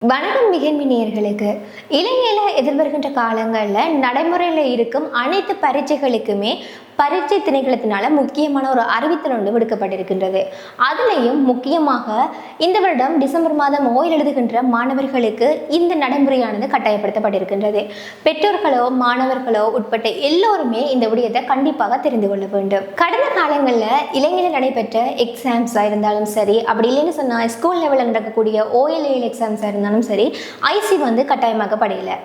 வணக்கம் மிகன்மினியர்களுக்கு. இலங்கையில் எதிர்வருகின்ற காலங்களில் நடைமுறையில் இருக்கும் அனைத்து பரீட்சைகளுக்குமே பரீட்சை திணைக்களத்தினால முக்கியமான ஒரு அறிவித்தல் ஒன்று விடுக்கப்பட்டிருக்கின்றது. அதுலேயும் முக்கியமாக இந்த வருடம் டிசம்பர் மாதம் ஓய்வு எழுதுகின்ற மாணவர்களுக்கு இந்த நடைமுறையானது கட்டாயப்படுத்தப்பட்டிருக்கின்றது. பெற்றோர்களோ மாணவர்களோ உட்பட்ட எல்லோருமே இந்த விடயத்தை கண்டிப்பாக தெரிந்து கொள்ள வேண்டும். கடந்த காலங்களில் இலங்கையில் நடைபெற்ற எக்ஸாம்ஸாக இருந்தாலும் சரி, அப்படி இல்லைன்னு சொன்னால் ஸ்கூல் லெவலில் நடக்கக்கூடிய OLL எக்ஸாம்ஸாக இருந்தாலும் சரி, ஐசி கட்டாயமாக்கப்படலை.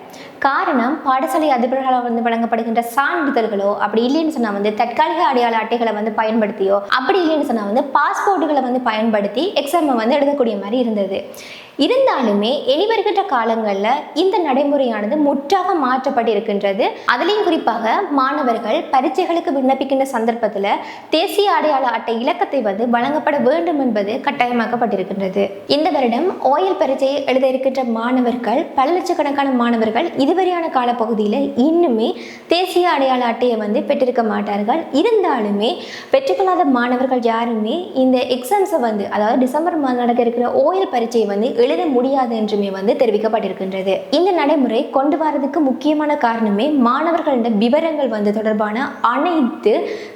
காரணம், பாடசாலை அதிபர்களால் வழங்கப்படுகின்ற சான்றிதழ்களோ அப்படி இல்லைன்னு சொன்னால் தற்காலிக அடையாள அட்டைகளை பயன்படுத்தியோ அப்படி இல்லைன்னு சொன்னால் பாஸ்போர்ட்டுகளை பயன்படுத்தி எக்ஸாமை எழுதக்கூடிய மாதிரி இருந்தது. இருந்தாலுமே இனி வருகின்ற காலங்களில் இந்த நடைமுறையானது முற்றாக மாற்றப்பட்டிருக்கின்றது. அதுலேயும் குறிப்பாக மாணவர்கள் பரீட்சைகளுக்கு விண்ணப்பிக்கின்ற சந்தர்ப்பத்தில் தேசிய அடையாள அட்டை இலக்கத்தை வழங்கப்பட வேண்டும் என்பது கட்டாயமாக்கப்பட்டிருக்கின்றது. இந்த வருடம் OL பரீட்சையை எழுத இருக்கின்ற மாணவர்கள், பல லட்சக்கணக்கான மாணவர்கள் இதுவரையான காலப்பகுதியில் இன்னுமே தேசிய அடையாள அட்டையை பெற்றிருக்க மாட்டார்கள். இருந்தாலுமே பெற்றுக்கொள்ளாத மாணவர்கள் யாருமே இந்த எக்ஸாம்ஸை அதாவது டிசம்பர் மாதம் நடக்க இருக்கிற OL பரீட்சையை எழுத முடியாது என்றுமே தெரிவிக்கப்பட்டிருக்கின்றது. இந்த நடைமுறை கொண்டு வரதுக்கு முக்கியமான காரணமே மாணவர்களின் விவரங்கள் தொடர்பான அனைத்து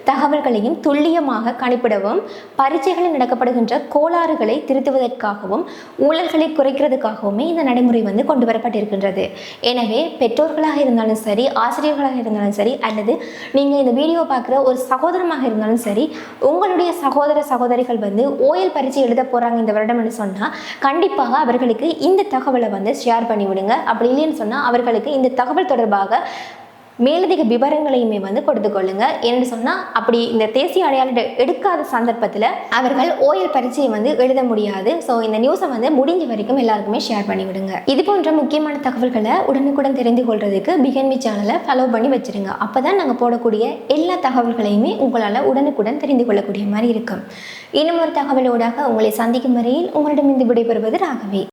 தகவல்களையும் துல்லியமாக கணிப்பிடவும், பரீட்சைகளில் நடக்கப்படுகின்ற கோளாறுகளை திருத்துவதற்காகவும் ஊழல்களை குறைக்கிறதுக்காகவுமே இந்த நடைமுறை கொண்டு வரப்பட்டிருக்கின்றது. எனவே பெற்றோர்களாக இருந்தாலும் சரி, ஆசிரியர்களாக இருந்தாலும் சரி, அல்லது நீங்கள் இந்த வீடியோ பார்க்குற ஒரு சகோதரமாக இருந்தாலும் சரி, உங்களுடைய சகோதர சகோதரிகள் OL பரீட்சை எழுத போகிறாங்க இந்த வருடம் என்று சொன்னால் கண்டிப்பாக அவர்களுக்கு இந்த தகவலை ஷேர் பண்ணிவிடுங்க. அப்படி இல்லைன்னு சொன்னால் அவர்களுக்கு இந்த தகவல் தொடர்பாக மேலதிக விவரங்களையுமே கொடுத்து கொள்ளுங்க. என்று சொன்னால் அப்படி இந்த தேசிய அடையாள எடுக்காத சந்தர்ப்பத்தில் அவர்கள் OL பரீட்சையை எழுத முடியாது. ஸோ இந்த நியூஸை முடிஞ்ச வரைக்கும் எல்லாருக்குமே ஷேர் பண்ணிவிடுங்க. இது போன்ற முக்கியமான தகவல்களை உடனுக்குடன் தெரிந்து கொள்றதுக்கு பிகன்வி சேனலை ஃபாலோ பண்ணி வச்சுருங்க. அப்போ தான் நாங்கள் போடக்கூடிய எல்லா தகவல்களையுமே உங்களால் உடனுக்குடன் தெரிந்து கொள்ளக்கூடிய மாதிரி இருக்கும். இன்னும் ஒரு தகவலோடாக உங்களை சந்திக்கும் வரையில் உங்களிடம் விடைபெறுவது ராகவி.